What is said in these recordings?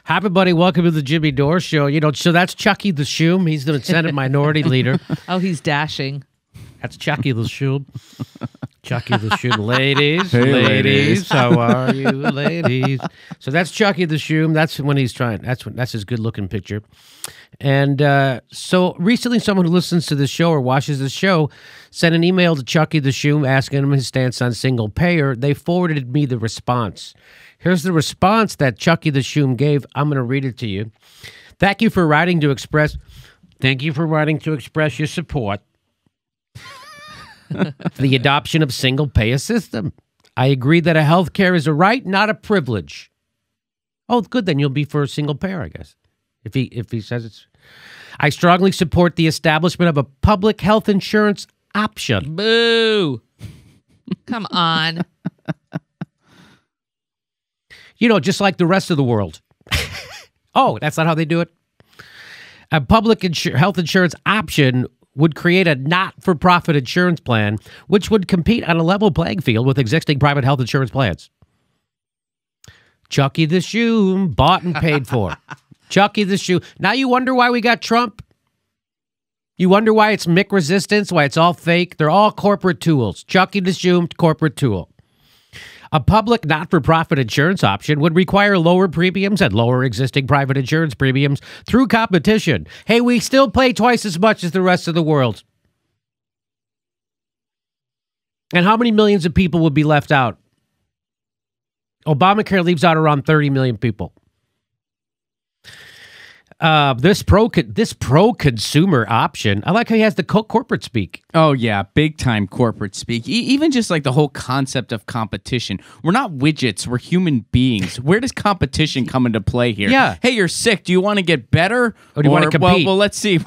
Hi, everybody. Welcome to the Jimmy Dore Show. You know, so that's Chucky the Shoom. He's the Senate Minority Leader. Oh, he's dashing. That's Chucky the Shoom. Chucky the Shoom. Ladies, Hey, ladies, how are you, ladies? So that's Chucky the Shoom. That's when he's trying. That's his good-looking picture. And so recently, someone who listens to the show or watches the show sent an email to Chucky the Shoom asking him his stance on single payer. They forwarded me the response. Here's the response that Chucky the Shoom gave. I'm going to read it to you. Thank you for writing to express your support for the adoption of single-payer system. I agree that a health care is a right, not a privilege. Oh, good. Then you'll be for a single payer, I guess. If he says it's... I strongly support the establishment of a public health insurance option. Boo. Come on. You know, just like the rest of the world. Oh, that's not how they do it? A public health insurance option would create a not-for-profit insurance plan, which would compete on a level playing field with existing private health insurance plans. Chucky the Shoom, bought and paid for. Chucky the Shoom. Now you wonder why we got Trump? You wonder why it's Mick resistance, why it's all fake? They're all corporate tools. Chucky the Shoom, corporate tool. A public not-for-profit insurance option would require lower premiums and lower existing private insurance premiums through competition. Hey, we still pay twice as much as the rest of the world. And how many millions of people would be left out? Obamacare leaves out around 30 million people. This pro-consumer option, I like how he has the corporate speak. Oh, yeah, big-time corporate speak. Even just like the whole concept of competition. We're not widgets, we're human beings. Where does competition come into play here? Yeah. Hey, you're sick. Do you want to get better? Or do you want to compete? Well, let's see.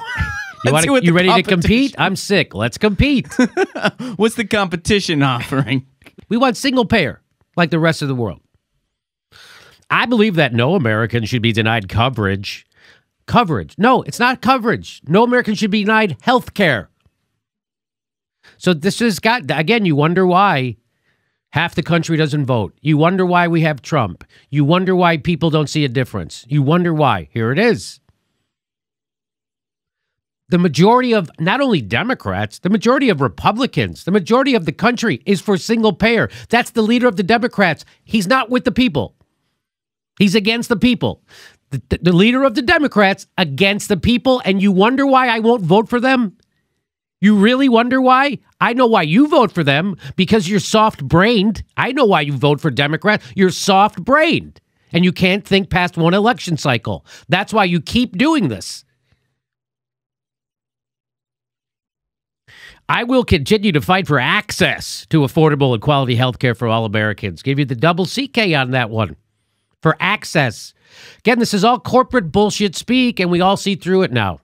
You ready to compete? I'm sick. Let's compete. What's the competition offering? We want single payer, like the rest of the world. I believe that no American should be denied coverage. Coverage. No, it's not coverage. No American should be denied health care. So this has got, again, you wonder why half the country doesn't vote. You wonder why we have Trump. You wonder why people don't see a difference. You wonder why. Here it is. The majority of not only Democrats, the majority of Republicans, the majority of the country is for single payer. That's the leader of the Democrats. He's not with the people. He's against the people. The leader of the Democrats against the people, and you wonder why I won't vote for them? You really wonder why? I know why you vote for them, because you're soft-brained. I know why you vote for Democrats. You're soft-brained, and you can't think past one election cycle. That's why you keep doing this. I will continue to fight for access to affordable and quality health care for all Americans. Give you the double CK on that one. For access. Again, this is all corporate bullshit speak, and we all see through it now.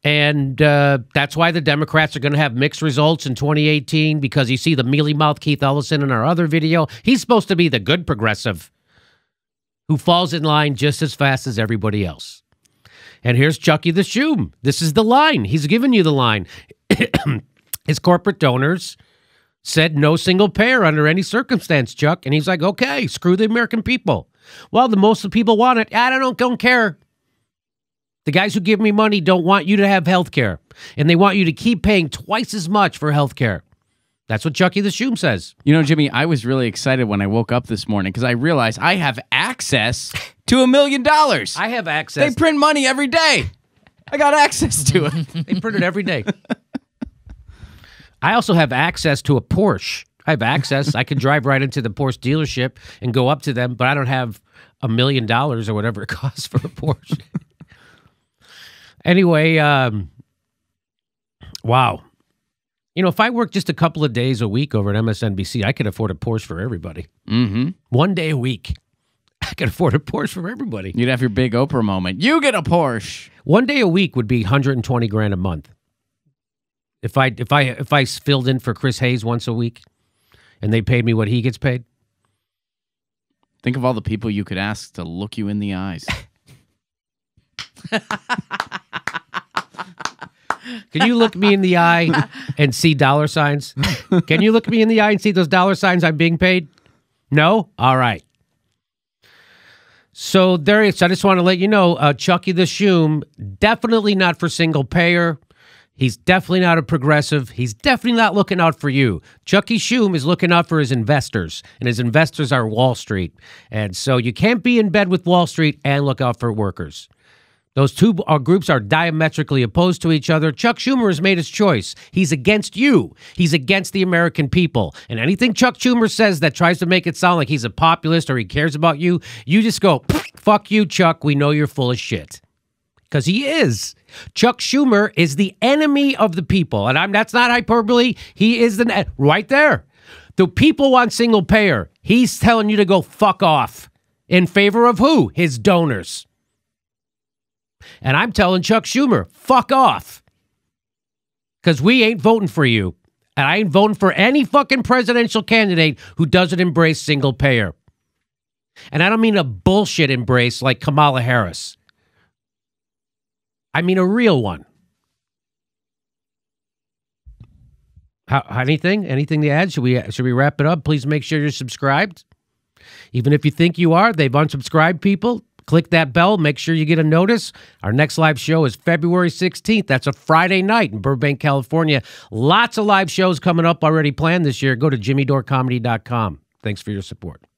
And that's why the Democrats are going to have mixed results in 2018, because you see the mealy-mouthed Keith Ellison in our other video. He's supposed to be the good progressive who falls in line just as fast as everybody else. And here's Chucky the Shoom. This is the line. He's giving you the line. His corporate donors said no single payer under any circumstance, Chuck. And he's like, okay, screw the American people. Well, the most of the people want it. I don't care. The guys who give me money don't want you to have health care. And they want you to keep paying twice as much for health care. That's what Chucky the Shoom says. You know, Jimmy, I was really excited when I woke up this morning because I realized I have access to $1 million. I have access. They print money every day. I got access to it. They print it every day. I also have access to a Porsche. I have access. I can drive right into the Porsche dealership and go up to them, but I don't have $1 million or whatever it costs for a Porsche. Anyway, wow. You know, if I worked just a couple of days a week over at MSNBC, I could afford a Porsche for everybody. Mm-hmm. 1 day a week. I could afford a Porsche for everybody. You'd have your big Oprah moment. You get a Porsche. 1 day a week would be 120 grand a month. If I filled in for Chris Hayes once a week and they paid me what he gets paid. Think of all the people you could ask to look you in the eyes. Can you look me in the eye and see dollar signs? Can you look me in the eye and see those dollar signs I'm being paid? No? All right. So there is. I just want to let you know, Chucky the Schumer, definitely not for single payer. He's definitely not a progressive. He's definitely not looking out for you. Chucky Schumer is looking out for his investors, and his investors are Wall Street. And so you can't be in bed with Wall Street and look out for workers. Those two groups are diametrically opposed to each other. Chuck Schumer has made his choice. He's against you. He's against the American people. And anything Chuck Schumer says that tries to make it sound like he's a populist or he cares about you, you just go, fuck you, Chuck. We know you're full of shit. Because he is. Chuck Schumer is the enemy of the people. And that's not hyperbole. He is right there. The people want single payer. He's telling you to go fuck off. In favor of who? His donors. And I'm telling Chuck Schumer, fuck off. Because we ain't voting for you. And I ain't voting for any fucking presidential candidate who doesn't embrace single payer. And I don't mean a bullshit embrace like Kamala Harris. I mean a real one. Anything to add? Should we wrap it up? Please make sure you're subscribed. Even if you think you are, they've unsubscribed people. Click that bell. Make sure you get a notice. Our next live show is February 16th. That's a Friday night in Burbank, California. Lots of live shows coming up already planned this year. Go to jimmydorecomedy.com. Thanks for your support.